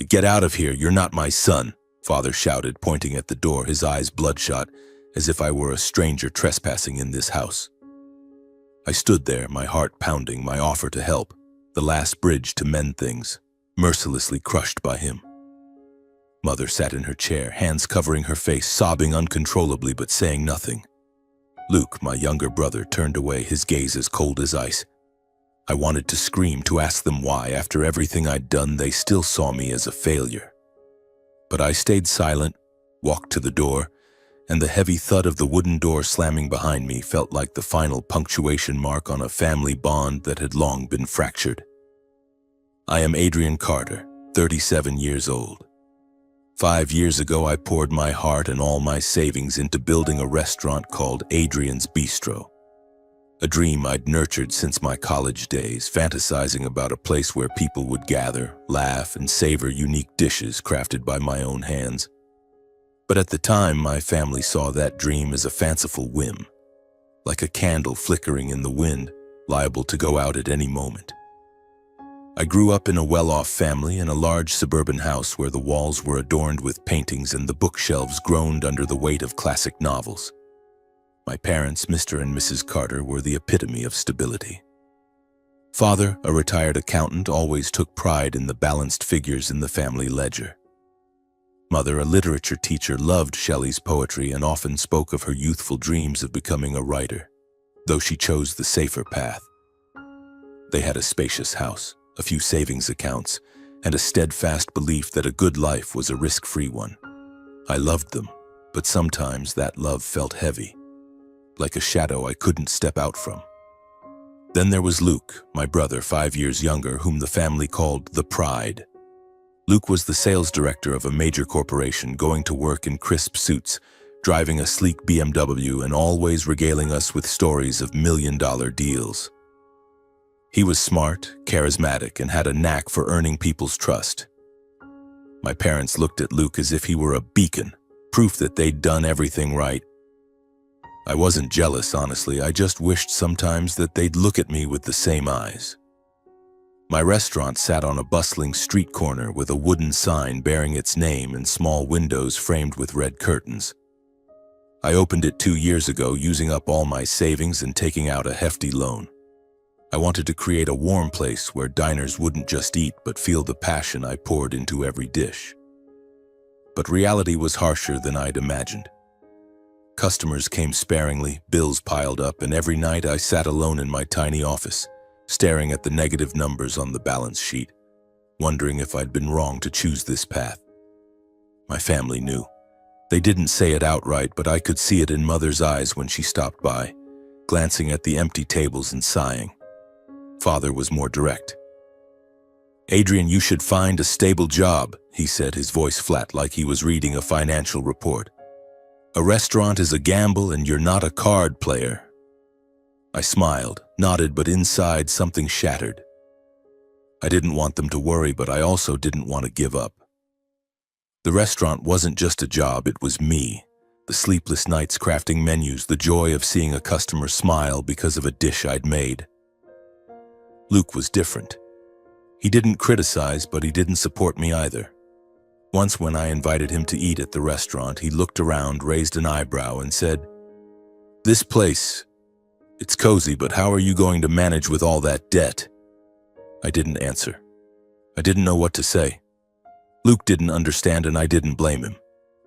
"Get out of here, you're not my son," Father shouted, pointing at the door, his eyes bloodshot, as if I were a stranger trespassing in this house. I stood there, my heart pounding, my offer to help, the last bridge to mend things, mercilessly crushed by him. Mother sat in her chair, hands covering her face, sobbing uncontrollably but saying nothing. Luke, my younger brother, turned away, his gaze as cold as ice. I wanted to scream, to ask them why, after everything I'd done, they still saw me as a failure. But I stayed silent, walked to the door, and the heavy thud of the wooden door slamming behind me felt like the final punctuation mark on a family bond that had long been fractured. I am Adrian Carter, 37 years old. 5 years ago, I poured my heart and all my savings into building a restaurant called Adrian's Bistro. A dream I'd nurtured since my college days, fantasizing about a place where people would gather, laugh, and savor unique dishes crafted by my own hands. But at the time, my family saw that dream as a fanciful whim, like a candle flickering in the wind, liable to go out at any moment. I grew up in a well-off family in a large suburban house where the walls were adorned with paintings and the bookshelves groaned under the weight of classic novels. My parents, Mr. and Mrs. Carter, were the epitome of stability. Father, a retired accountant, always took pride in the balanced figures in the family ledger. Mother, a literature teacher, loved Shelley's poetry and often spoke of her youthful dreams of becoming a writer, though she chose the safer path. They had a spacious house, a few savings accounts, and a steadfast belief that a good life was a risk-free one. I loved them, but sometimes that love felt heavy, like a shadow I couldn't step out from. Then there was Luke, my brother, 5 years younger, whom the family called the Pride. Luke was the sales director of a major corporation, going to work in crisp suits, driving a sleek BMW, and always regaling us with stories of million-dollar deals. He was smart, charismatic, and had a knack for earning people's trust. My parents looked at Luke as if he were a beacon, proof that they'd done everything right. I wasn't jealous, honestly. I just wished sometimes that they'd look at me with the same eyes. My restaurant sat on a bustling street corner with a wooden sign bearing its name and small windows framed with red curtains. I opened it 2 years ago, using up all my savings and taking out a hefty loan. I wanted to create a warm place where diners wouldn't just eat but feel the passion I poured into every dish. But reality was harsher than I'd imagined. Customers came sparingly, bills piled up, and every night I sat alone in my tiny office, staring at the negative numbers on the balance sheet, wondering if I'd been wrong to choose this path. My family knew. They didn't say it outright, but I could see it in Mother's eyes when she stopped by, glancing at the empty tables and sighing. Father was more direct. "Adrian, you should find a stable job," he said, his voice flat like he was reading a financial report. "A restaurant is a gamble and you're not a card player." I smiled, nodded, but inside something shattered. I didn't want them to worry, but I also didn't want to give up. The restaurant wasn't just a job, it was me. The sleepless nights crafting menus, the joy of seeing a customer smile because of a dish I'd made. Luke was different. He didn't criticize, but he didn't support me either. Once when I invited him to eat at the restaurant, he looked around, raised an eyebrow, and said, "This place, it's cozy, but how are you going to manage with all that debt?" I didn't answer. I didn't know what to say. Luke didn't understand, and I didn't blame him.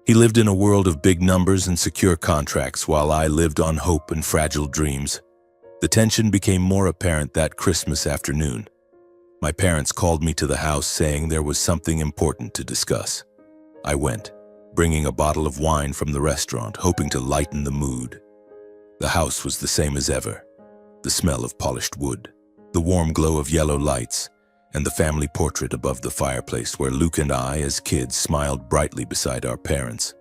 He lived in a world of big numbers and secure contracts, while I lived on hope and fragile dreams. The tension became more apparent that Christmas afternoon. My parents called me to the house, saying there was something important to discuss. I went, bringing a bottle of wine from the restaurant, hoping to lighten the mood. The house was the same as ever. The smell of polished wood, the warm glow of yellow lights, and the family portrait above the fireplace where Luke and I, as kids, smiled brightly beside our parents.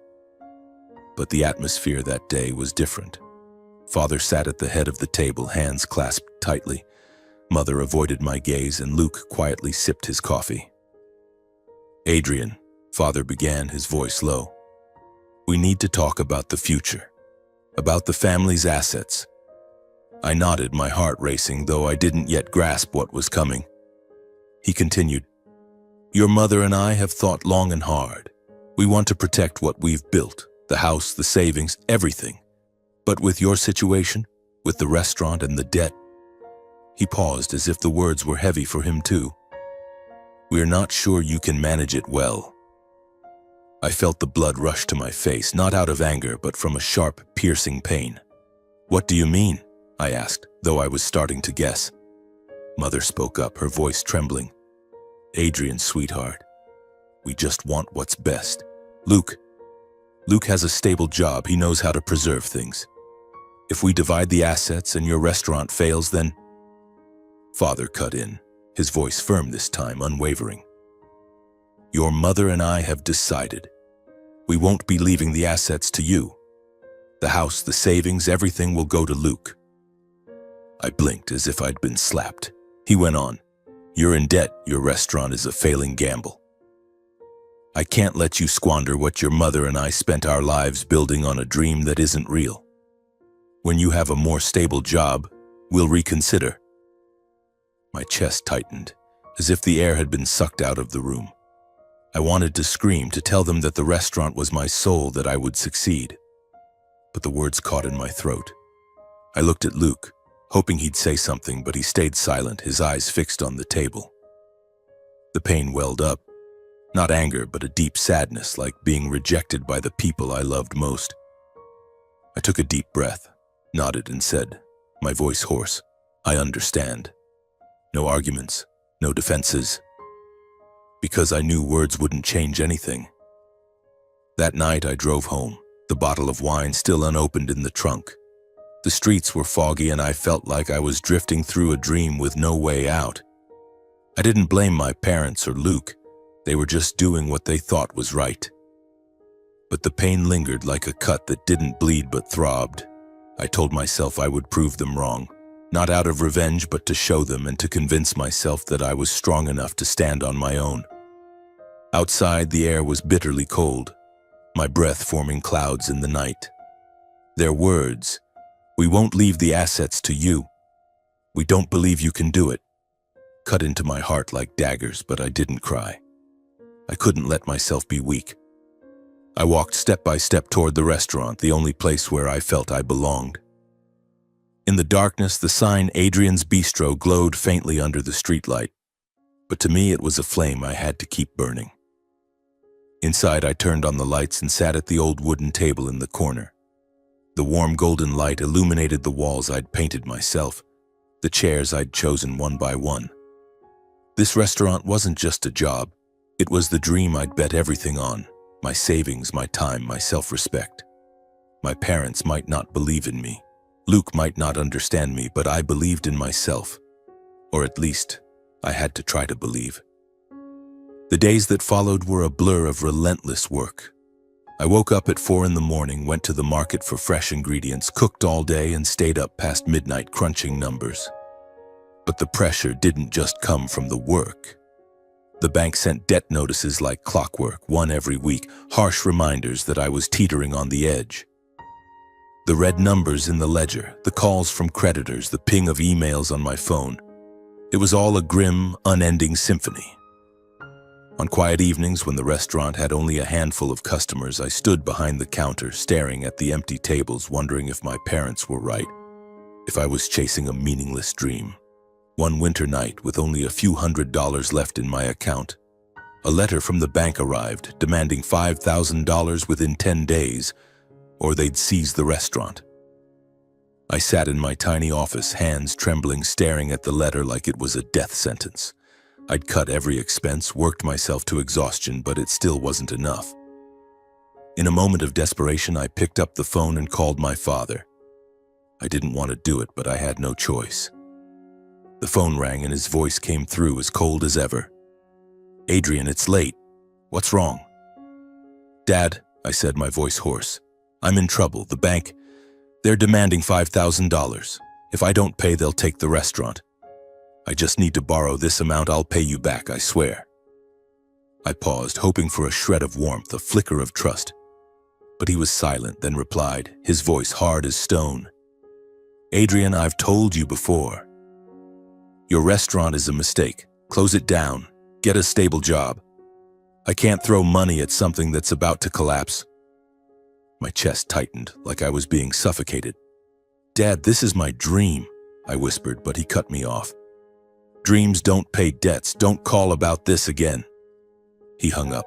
But the atmosphere that day was different. Father sat at the head of the table, hands clasped tightly. Mother avoided my gaze, and Luke quietly sipped his coffee. "Adrian," Father began, his voice low, "we need to talk about the future, about the family's assets." I nodded, my heart racing, though I didn't yet grasp what was coming. He continued, Your mother and I have thought long and hard. We want to protect what we've built, the house, the savings, everything. But with your situation, with the restaurant and the debt," he paused as if the words were heavy for him too. "We're not sure you can manage it well." I felt the blood rush to my face, not out of anger, but from a sharp, piercing pain. "What do you mean?" I asked, though I was starting to guess. Mother spoke up, her voice trembling. "Adrian, sweetheart, we just want what's best. Luke has a stable job. He knows how to preserve things. If we divide the assets and your restaurant fails, then—" Father cut in, his voice firm this time, unwavering. "Your mother and I have decided. We won't be leaving the assets to you. The house, the savings, everything will go to Luke." I blinked as if I'd been slapped. He went on, "You're in debt. Your restaurant is a failing gamble. I can't let you squander what your mother and I spent our lives building on a dream that isn't real. When you have a more stable job, we'll reconsider." My chest tightened, as if the air had been sucked out of the room. I wanted to scream, to tell them that the restaurant was my soul, that I would succeed. But the words caught in my throat. I looked at Luke, hoping he'd say something, but he stayed silent, his eyes fixed on the table. The pain welled up, not anger, but a deep sadness, like being rejected by the people I loved most. I took a deep breath, nodded, and said, my voice hoarse, "I understand." No arguments, no defenses, because I knew words wouldn't change anything. That night I drove home, the bottle of wine still unopened in the trunk. The streets were foggy and I felt like I was drifting through a dream with no way out. I didn't blame my parents or Luke. They were just doing what they thought was right. But the pain lingered like a cut that didn't bleed but throbbed. I told myself I would prove them wrong, not out of revenge but to show them and to convince myself that I was strong enough to stand on my own. Outside, the air was bitterly cold, my breath forming clouds in the night. Their words, "We won't leave the assets to you. We don't believe you can do it," cut into my heart like daggers, but I didn't cry. I couldn't let myself be weak. I walked step by step toward the restaurant, the only place where I felt I belonged. In the darkness, the sign Adrian's Bistro glowed faintly under the streetlight, but to me it was a flame I had to keep burning. Inside, I turned on the lights and sat at the old wooden table in the corner. The warm golden light illuminated the walls I'd painted myself, the chairs I'd chosen one by one. This restaurant wasn't just a job. It was the dream I'd bet everything on, my savings, my time, my self-respect. My parents might not believe in me. Luke might not understand me, but I believed in myself. Or at least, I had to try to believe. The days that followed were a blur of relentless work. I woke up at 4 in the morning, went to the market for fresh ingredients, cooked all day, and stayed up past midnight crunching numbers. But the pressure didn't just come from the work. The bank sent debt notices like clockwork, one every week, harsh reminders that I was teetering on the edge. The red numbers in the ledger, the calls from creditors, the ping of emails on my phone. It was all a grim, unending symphony. On quiet evenings, when the restaurant had only a handful of customers, I stood behind the counter, staring at the empty tables, wondering if my parents were right, if I was chasing a meaningless dream. One winter night, with only a few $100s left in my account, a letter from the bank arrived, demanding $5,000 within 10 days, or they'd seize the restaurant. I sat in my tiny office, hands trembling, staring at the letter like it was a death sentence. I'd cut every expense, worked myself to exhaustion, but it still wasn't enough. In a moment of desperation, I picked up the phone and called my father. I didn't want to do it, but I had no choice. The phone rang and his voice came through as cold as ever. "Adrian, it's late. What's wrong?" "Dad," I said, my voice hoarse, "I'm in trouble. The bank, they're demanding $5,000. If I don't pay, they'll take the restaurant. I just need to borrow this amount. I'll pay you back, I swear." I paused, hoping for a shred of warmth, a flicker of trust. But he was silent, then replied, his voice hard as stone. "Adrian, I've told you before. Your restaurant is a mistake. Close it down. Get a stable job. I can't throw money at something that's about to collapse. My chest tightened like I was being suffocated. Dad, this is my dream, I whispered, but he cut me off. Dreams don't pay debts. Don't call about this again. He hung up.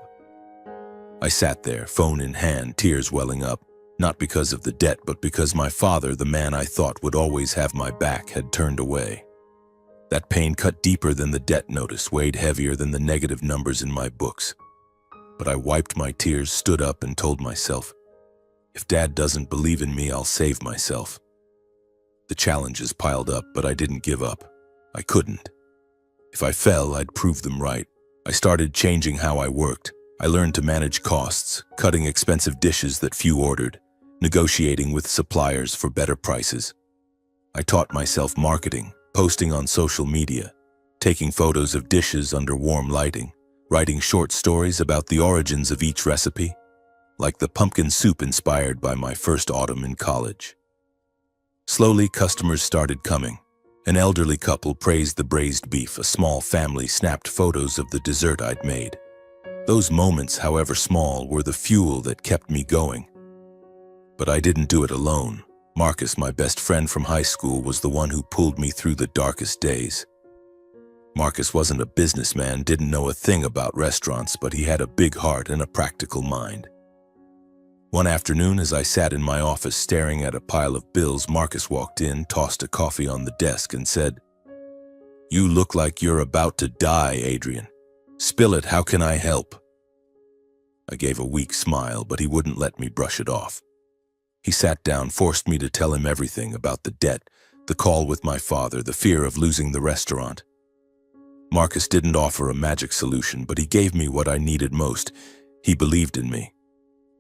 I sat there, phone in hand, tears welling up, not because of the debt, but because my father, the man I thought would always have my back, had turned away. That pain cut deeper than the debt notice, weighed heavier than the negative numbers in my books. But I wiped my tears, stood up, and told myself, if Dad doesn't believe in me, I'll save myself. The challenges piled up, but I didn't give up. I couldn't. If I fell, I'd prove them right. I started changing how I worked. I learned to manage costs, cutting expensive dishes that few ordered, negotiating with suppliers for better prices. I taught myself marketing, posting on social media, taking photos of dishes under warm lighting, writing short stories about the origins of each recipe, like the pumpkin soup inspired by my first autumn in college. Slowly, customers started coming. An elderly couple praised the braised beef. A small family snapped photos of the dessert I'd made. Those moments, however small, were the fuel that kept me going. But I didn't do it alone. Marcus, my best friend from high school, was the one who pulled me through the darkest days. Marcus wasn't a businessman, didn't know a thing about restaurants, but he had a big heart and a practical mind. One afternoon, as I sat in my office staring at a pile of bills, Marcus walked in, tossed a coffee on the desk, and said, "You look like you're about to die, Adrian. Spill it, how can I help?" I gave a weak smile, but he wouldn't let me brush it off. He sat down, forced me to tell him everything about the debt, the call with my father, the fear of losing the restaurant. Marcus didn't offer a magic solution, but he gave me what I needed most. He believed in me.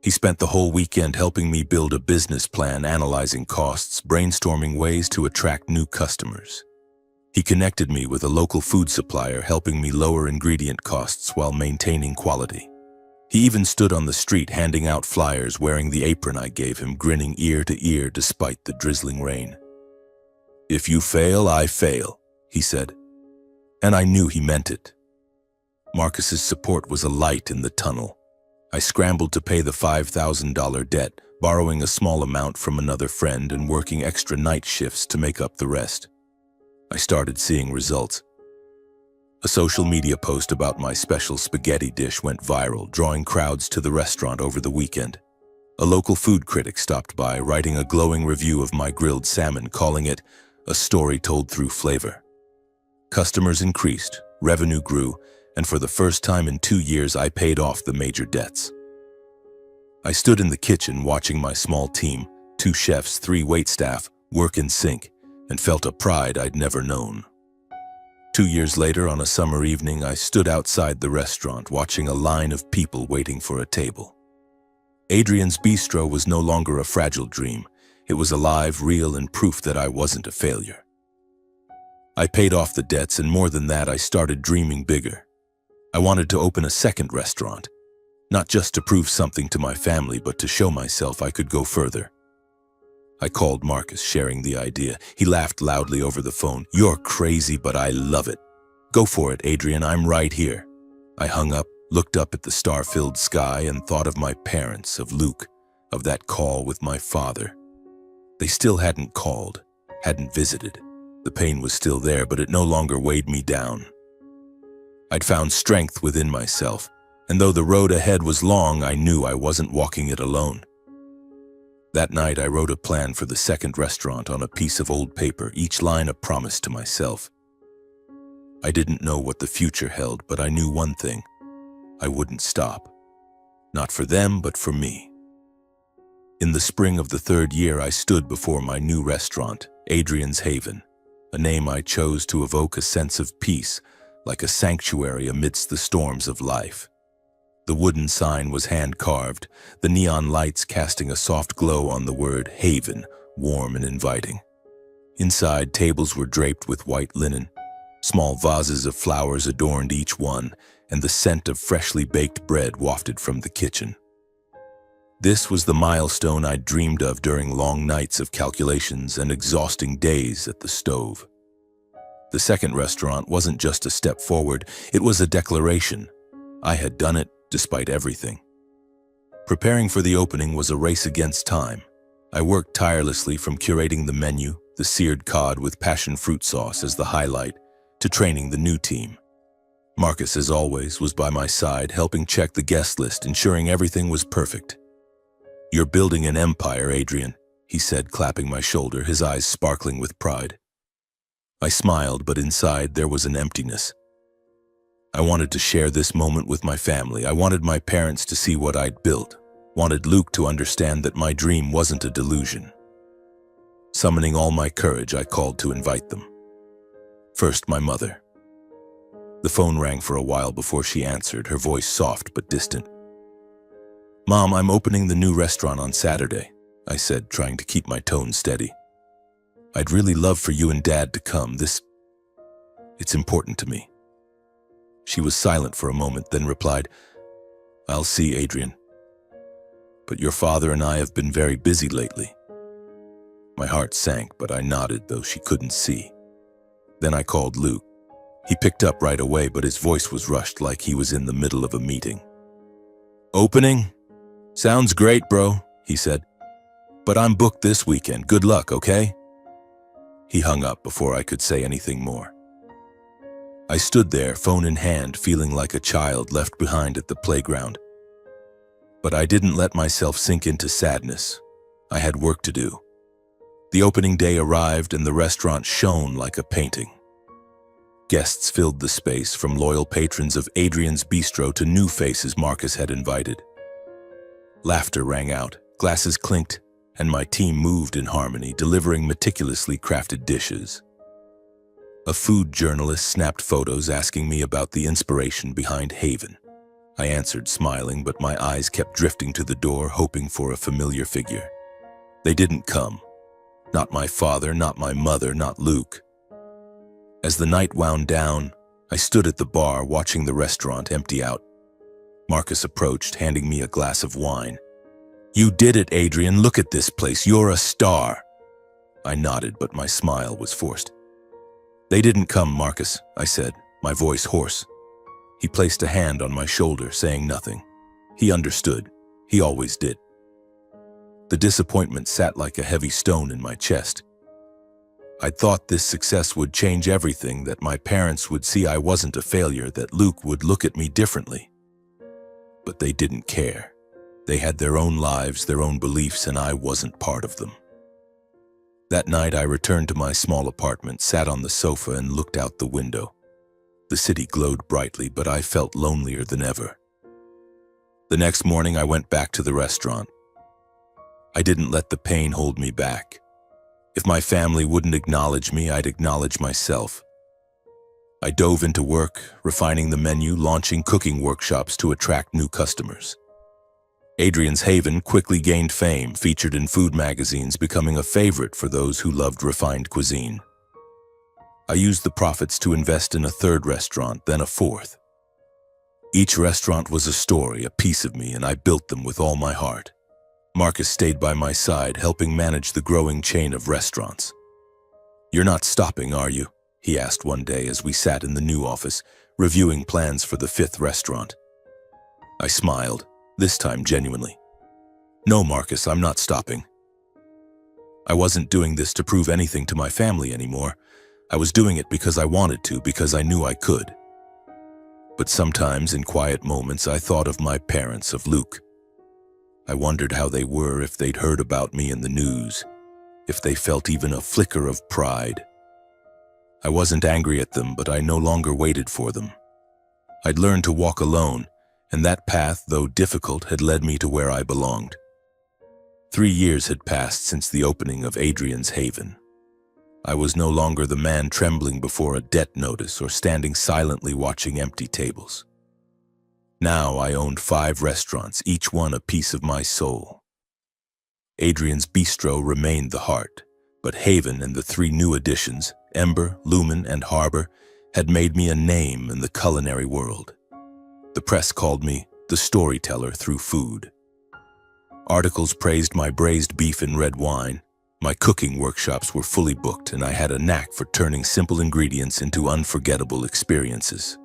He spent the whole weekend helping me build a business plan, analyzing costs, brainstorming ways to attract new customers. He connected me with a local food supplier, helping me lower ingredient costs while maintaining quality. He even stood on the street handing out flyers, wearing the apron I gave him, grinning ear to ear despite the drizzling rain. "If you fail, I fail," he said. And I knew he meant it. Marcus's support was a light in the tunnel. I scrambled to pay the $5,000 debt, borrowing a small amount from another friend and working extra night shifts to make up the rest. I started seeing results. A social media post about my special spaghetti dish went viral, drawing crowds to the restaurant over the weekend. A local food critic stopped by, writing a glowing review of my grilled salmon, calling it a story told through flavor. Customers increased, revenue grew, and for the first time in 2 years, I paid off the major debts. I stood in the kitchen watching my small team, 2 chefs, 3 waitstaff, work in sync, and felt a pride I'd never known. 2 years later, on a summer evening, I stood outside the restaurant watching a line of people waiting for a table. Adrian's Bistro was no longer a fragile dream. It was alive, real, and proof that I wasn't a failure. I paid off the debts, and more than that, I started dreaming bigger. I wanted to open a second restaurant, not just to prove something to my family, but to show myself I could go further. I called Marcus, sharing the idea. He laughed loudly over the phone. "You're crazy, but I love it. Go for it, Adrian, I'm right here." I hung up, looked up at the star-filled sky, and thought of my parents, of Luke, of that call with my father. They still hadn't called, hadn't visited. The pain was still there, but it no longer weighed me down. I'd found strength within myself, and though the road ahead was long, I knew I wasn't walking it alone. That night, I wrote a plan for the second restaurant on a piece of old paper, each line a promise to myself. I didn't know what the future held, but I knew one thing: I wouldn't stop. Not for them, but for me. In the spring of the 3rd year, I stood before my new restaurant, Adrian's Haven, a name I chose to evoke a sense of peace, like a sanctuary amidst the storms of life. The wooden sign was hand-carved, the neon lights casting a soft glow on the word Haven, warm and inviting. Inside, tables were draped with white linen. Small vases of flowers adorned each one, and the scent of freshly baked bread wafted from the kitchen. This was the milestone I'd dreamed of during long nights of calculations and exhausting days at the stove. The second restaurant wasn't just a step forward, it was a declaration. I had done it, despite everything. Preparing for the opening was a race against time. I worked tirelessly from curating the menu, the seared cod with passion fruit sauce as the highlight, to training the new team. Marcus, as always, was by my side, helping check the guest list, ensuring everything was perfect. "You're building an empire, Adrian," he said, clapping my shoulder, his eyes sparkling with pride. I smiled, but inside there was an emptiness. I wanted to share this moment with my family. I wanted my parents to see what I'd built, wanted Luke to understand that my dream wasn't a delusion. Summoning all my courage, I called to invite them. First, my mother. The phone rang for a while before she answered, her voice soft but distant. "Mom, I'm opening the new restaurant on Saturday," I said, trying to keep my tone steady. "I'd really love for you and Dad to come. It's important to me." She was silent for a moment, then replied, "I'll see, Adrian. But your father and I have been very busy lately." My heart sank, but I nodded, though she couldn't see. Then I called Luke. He picked up right away, but his voice was rushed like he was in the middle of a meeting. "Opening? Sounds great, bro," he said. "But I'm booked this weekend. Good luck, okay?" He hung up before I could say anything more. I stood there, phone in hand, feeling like a child left behind at the playground. But I didn't let myself sink into sadness. I had work to do. The opening day arrived and the restaurant shone like a painting. Guests filled the space, from loyal patrons of Adrian's Bistro to new faces Marcus had invited. Laughter rang out, glasses clinked, and my team moved in harmony, delivering meticulously crafted dishes. A food journalist snapped photos asking me about the inspiration behind Haven. I answered, smiling, but my eyes kept drifting to the door, hoping for a familiar figure. They didn't come. Not my father, not my mother, not Luke. As the night wound down, I stood at the bar watching the restaurant empty out. Marcus approached, handing me a glass of wine. "You did it, Adrian. Look at this place. You're a star." I nodded, but my smile was forced. "They didn't come, Marcus," I said, my voice hoarse. He placed a hand on my shoulder, saying nothing. He understood. He always did. The disappointment sat like a heavy stone in my chest. I'd thought this success would change everything, that my parents would see I wasn't a failure, that Luke would look at me differently. But they didn't care. They had their own lives, their own beliefs, and I wasn't part of them. That night I returned to my small apartment, sat on the sofa and looked out the window. The city glowed brightly, but I felt lonelier than ever. The next morning I went back to the restaurant. I didn't let the pain hold me back. If my family wouldn't acknowledge me, I'd acknowledge myself. I dove into work, refining the menu, launching cooking workshops to attract new customers. Adrian's Haven quickly gained fame, featured in food magazines, becoming a favorite for those who loved refined cuisine. I used the profits to invest in a third restaurant, then a fourth. Each restaurant was a story, a piece of me, and I built them with all my heart. Marcus stayed by my side, helping manage the growing chain of restaurants. "You're not stopping, are you?" he asked one day as we sat in the new office, reviewing plans for the fifth restaurant. I smiled, this time genuinely. "No, Marcus, I'm not stopping." I wasn't doing this to prove anything to my family anymore. I was doing it because I wanted to, because I knew I could. But sometimes, in quiet moments, I thought of my parents, of Luke. I wondered how they were, if they'd heard about me in the news, if they felt even a flicker of pride. I wasn't angry at them, but I no longer waited for them. I'd learned to walk alone, and that path, though difficult, had led me to where I belonged. 3 years had passed since the opening of Adrian's Haven. I was no longer the man trembling before a debt notice or standing silently watching empty tables. Now I owned 5 restaurants, each one a piece of my soul. Adrian's Bistro remained the heart, but Haven and the 3 new additions, Ember, Lumen, and Harbor, had made me a name in the culinary world. The press called me the storyteller through food. Articles praised my braised beef and red wine. My cooking workshops were fully booked, and I had a knack for turning simple ingredients into unforgettable experiences.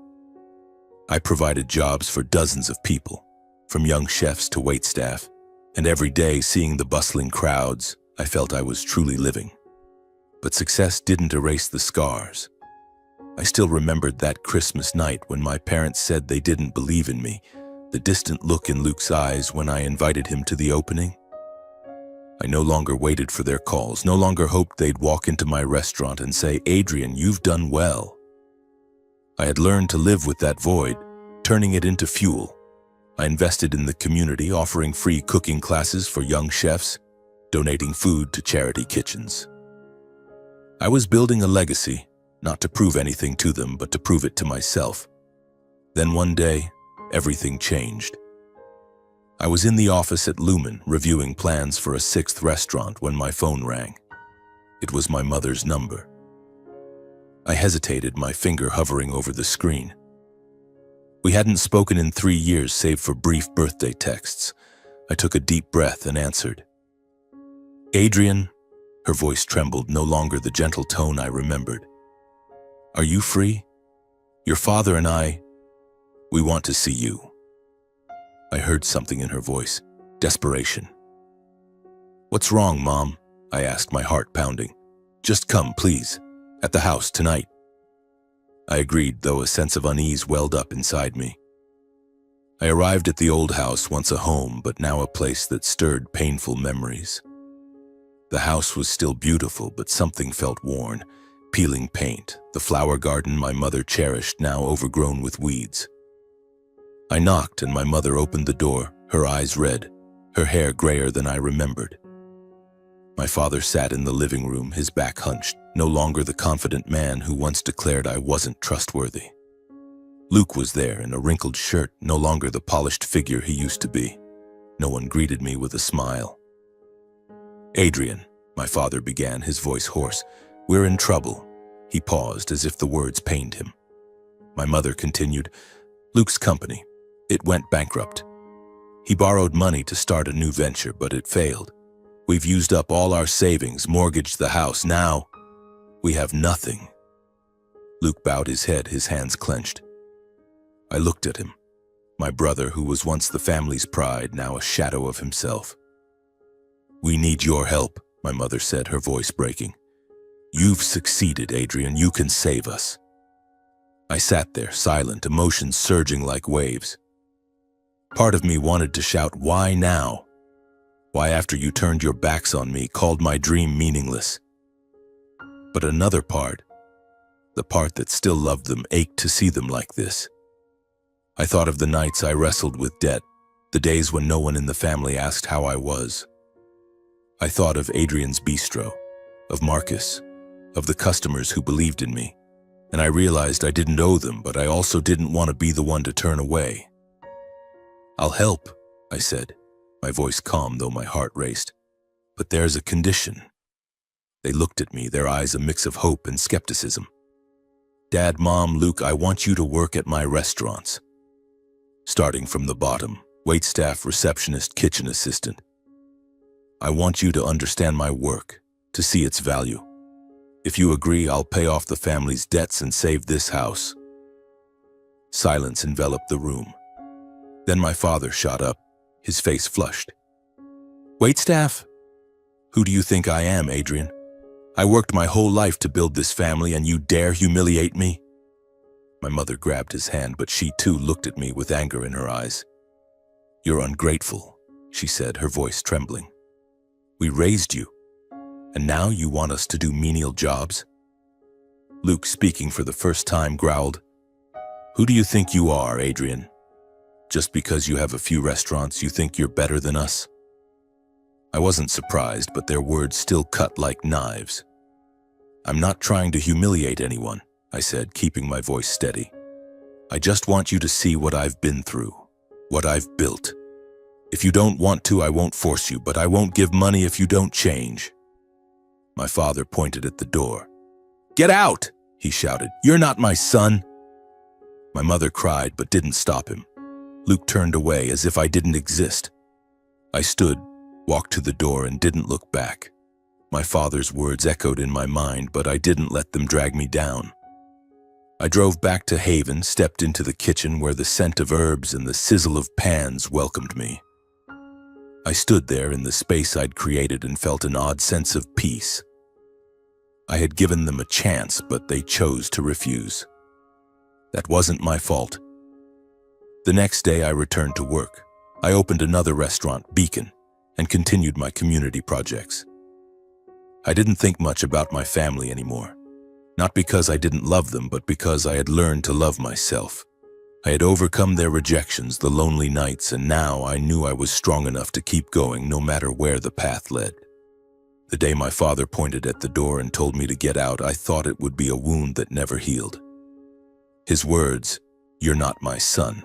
I provided jobs for dozens of people, from young chefs to waitstaff, and every day seeing the bustling crowds, I felt I was truly living. But success didn't erase the scars. I still remembered that Christmas night when my parents said they didn't believe in me, the distant look in Luke's eyes when I invited him to the opening. I no longer waited for their calls, no longer hoped they'd walk into my restaurant and say, "Adrian, you've done well." I had learned to live with that void, turning it into fuel. I invested in the community, offering free cooking classes for young chefs, donating food to charity kitchens. I was building a legacy, not to prove anything to them, but to prove it to myself. Then one day, everything changed. I was in the office at Lumen, reviewing plans for a sixth restaurant when my phone rang. It was my mother's number. I hesitated, my finger hovering over the screen. We hadn't spoken in 3 years, save for brief birthday texts. I took a deep breath and answered. "Adrian," her voice trembled, no longer the gentle tone I remembered. "Are you free? Your father and we want to see you." I heard something in her voice, desperation. "What's wrong, Mom?" I asked, my heart pounding. "Just come, please. At the house tonight." I agreed, though a sense of unease welled up inside me. I arrived at the old house, once a home, but now a place that stirred painful memories. The house was still beautiful, but something felt worn. Peeling paint, the flower garden my mother cherished, now overgrown with weeds. I knocked and my mother opened the door, her eyes red, her hair grayer than I remembered. My father sat in the living room, his back hunched, no longer the confident man who once declared I wasn't trustworthy. Luke was there in a wrinkled shirt, no longer the polished figure he used to be. No one greeted me with a smile. "Adrian," my father began, his voice hoarse, "we're in trouble." He paused as if the words pained him. My mother continued, "Luke's company. It went bankrupt. He borrowed money to start a new venture, but it failed. We've used up all our savings, mortgaged the house. Now, we have nothing." Luke bowed his head, his hands clenched. I looked at him, my brother who was once the family's pride, now a shadow of himself. "We need your help," my mother said, her voice breaking. "You've succeeded, Adrian. You can save us." I sat there, silent, emotions surging like waves. Part of me wanted to shout, "Why now? Why, after you turned your backs on me, called my dream meaningless?" But another part, the part that still loved them, ached to see them like this. I thought of the nights I wrestled with debt, the days when no one in the family asked how I was. I thought of Adrian's bistro, of Marcus, of the customers who believed in me, and I realized I didn't owe them, but I also didn't want to be the one to turn away. "I'll help," I said, my voice calm though my heart raced. "But there's a condition." They looked at me, their eyes a mix of hope and skepticism. "Dad, Mom, Luke, I want you to work at my restaurants." Starting from the bottom, waitstaff, receptionist, kitchen assistant. "I want you to understand my work, to see its value. If you agree, I'll pay off the family's debts and save this house." Silence enveloped the room. Then my father shot up, his face flushed. "Waitstaff? Who do you think I am, Adrian? I worked my whole life to build this family, and you dare humiliate me?" My mother grabbed his hand, but she too looked at me with anger in her eyes. "You're ungrateful," she said, her voice trembling. "We raised you, and now you want us to do menial jobs?" Luke, speaking for the first time, growled, "Who do you think you are, Adrian? Just because you have a few restaurants, you think you're better than us?" I wasn't surprised, but their words still cut like knives. "I'm not trying to humiliate anyone," I said, keeping my voice steady. "I just want you to see what I've been through, what I've built. If you don't want to, I won't force you, but I won't give money if you don't change." My father pointed at the door. "Get out!" he shouted. "You're not my son." My mother cried, but didn't stop him. Luke turned away as if I didn't exist. I stood, walked to the door, and didn't look back. My father's words echoed in my mind, but I didn't let them drag me down. I drove back to Haven, stepped into the kitchen where the scent of herbs and the sizzle of pans welcomed me. I stood there in the space I'd created and felt an odd sense of peace. I had given them a chance, but they chose to refuse. That wasn't my fault. The next day I returned to work. I opened another restaurant, Beacon, and continued my community projects. I didn't think much about my family anymore. Not because I didn't love them, but because I had learned to love myself. I had overcome their rejections, the lonely nights, and now I knew I was strong enough to keep going no matter where the path led. The day my father pointed at the door and told me to get out, I thought it would be a wound that never healed. His words, "You're not my son,"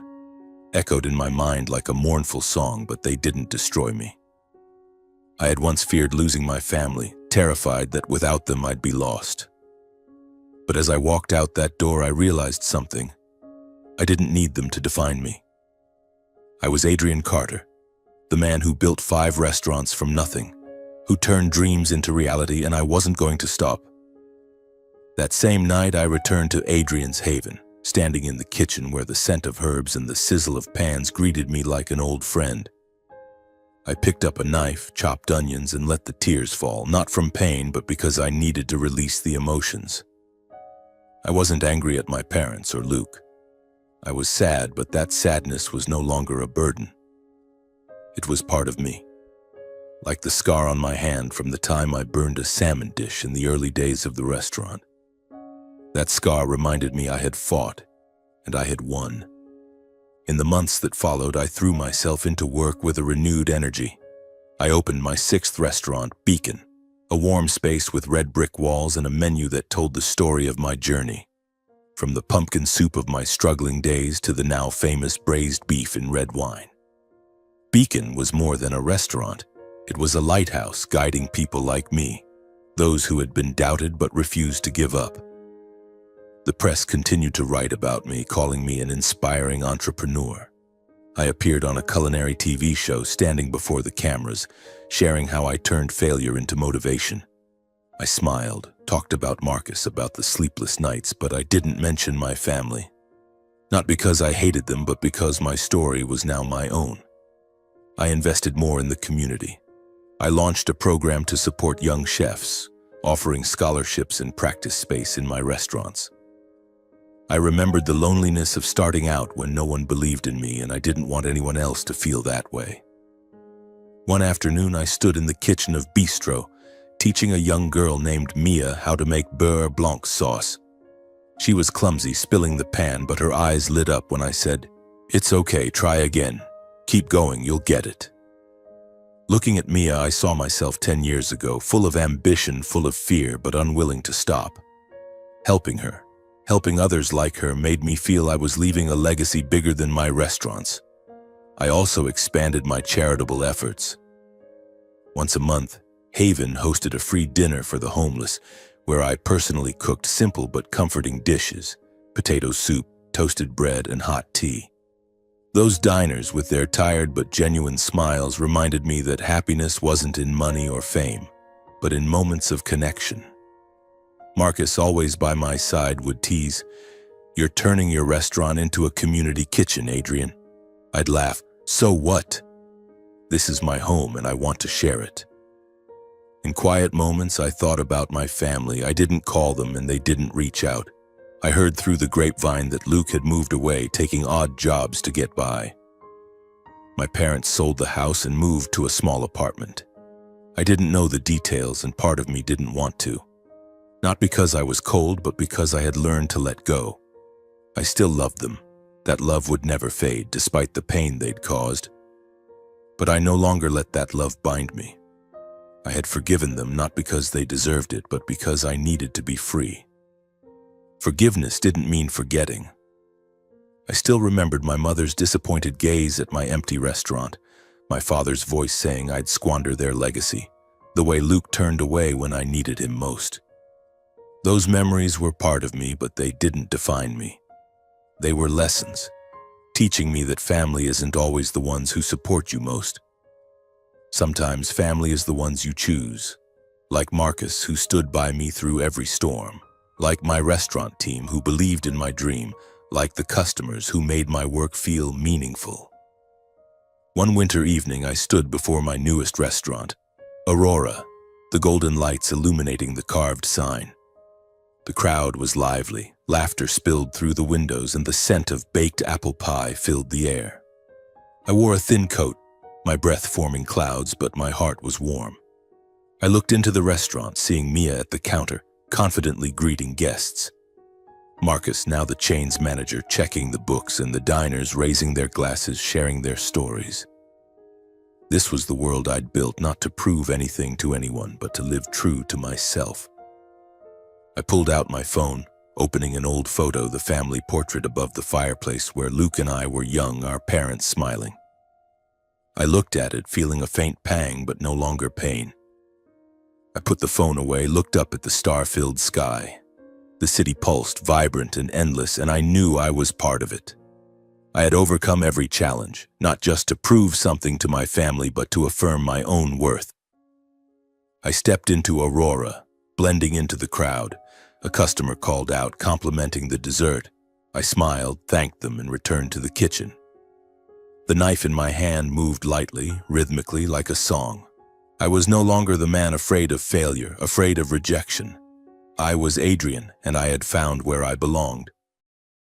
echoed in my mind like a mournful song, but they didn't destroy me. I had once feared losing my family, terrified that without them I'd be lost. But as I walked out that door, I realized something. I didn't need them to define me. I was Adrian Carter, the man who built 5 restaurants from nothing, who turned dreams into reality, and I wasn't going to stop. That same night, I returned to Adrian's Haven, standing in the kitchen where the scent of herbs and the sizzle of pans greeted me like an old friend. I picked up a knife, chopped onions, and let the tears fall, not from pain, but because I needed to release the emotions. I wasn't angry at my parents or Luke. I was sad, but that sadness was no longer a burden. It was part of me, like the scar on my hand from the time I burned a salmon dish in the early days of the restaurant. That scar reminded me I had fought, and I had won. In the months that followed, I threw myself into work with a renewed energy. I opened my 6th restaurant, Beacon, a warm space with red brick walls and a menu that told the story of my journey. From the pumpkin soup of my struggling days to the now famous braised beef in red wine. Beacon was more than a restaurant. It was a lighthouse guiding people like me, those who had been doubted but refused to give up. The press continued to write about me, calling me an inspiring entrepreneur. I appeared on a culinary TV show, standing before the cameras, sharing how I turned failure into motivation. I smiled, talked about Marcus, about the sleepless nights, but I didn't mention my family. Not because I hated them, but because my story was now my own. I invested more in the community. I launched a program to support young chefs, offering scholarships and practice space in my restaurants. I remembered the loneliness of starting out when no one believed in me, and I didn't want anyone else to feel that way. One afternoon, I stood in the kitchen of Bistro, teaching a young girl named Mia how to make beurre blanc sauce. She was clumsy, spilling the pan, but her eyes lit up when I said, "It's okay, try again. Keep going, you'll get it." Looking at Mia, I saw myself 10 years ago, full of ambition, full of fear, but unwilling to stop. Helping her, helping others like her, made me feel I was leaving a legacy bigger than my restaurants. I also expanded my charitable efforts. Once a month, Haven hosted a free dinner for the homeless, where I personally cooked simple but comforting dishes: potato soup, toasted bread, and hot tea. Those diners, with their tired but genuine smiles, reminded me that happiness wasn't in money or fame, but in moments of connection. Marcus, always by my side, would tease, "You're turning your restaurant into a community kitchen, Adrian." I'd laugh, "So what? This is my home and I want to share it." In quiet moments, I thought about my family. I didn't call them and they didn't reach out. I heard through the grapevine that Luke had moved away, taking odd jobs to get by. My parents sold the house and moved to a small apartment. I didn't know the details, and part of me didn't want to. Not because I was cold, but because I had learned to let go. I still loved them. That love would never fade, despite the pain they'd caused. But I no longer let that love bind me. I had forgiven them, not because they deserved it, but because I needed to be free. Forgiveness didn't mean forgetting. I still remembered my mother's disappointed gaze at my empty restaurant, my father's voice saying I'd squander their legacy, the way Luke turned away when I needed him most. Those memories were part of me, but they didn't define me. They were lessons, teaching me that family isn't always the ones who support you most. Sometimes family is the ones you choose, like Marcus, who stood by me through every storm. like my restaurant team who believed in my dream, like the customers who made my work feel meaningful. One winter evening, I stood before my newest restaurant, Aurora, the golden lights illuminating the carved sign. The crowd was lively, laughter spilled through the windows, and the scent of baked apple pie filled the air. I wore a thin coat, my breath forming clouds, but my heart was warm. I looked into the restaurant, seeing Mia at the counter, confidently greeting guests. Marcus, now the chain's manager, checking the books, and the diners raising their glasses, sharing their stories. This was the world I'd built, not to prove anything to anyone, but to live true to myself. I pulled out my phone, opening an old photo, the family portrait above the fireplace where Luke and I were young, our parents smiling. I looked at it, feeling a faint pang, but no longer pain. I put the phone away, looked up at the star-filled sky. The city pulsed, vibrant and endless, and I knew I was part of it. I had overcome every challenge, not just to prove something to my family, but to affirm my own worth. I stepped into Aurora, blending into the crowd. A customer called out, complimenting the dessert. I smiled, thanked them, and returned to the kitchen. The knife in my hand moved lightly, rhythmically, like a song. I was no longer the man afraid of failure, afraid of rejection. I was Adrian, and I had found where I belonged.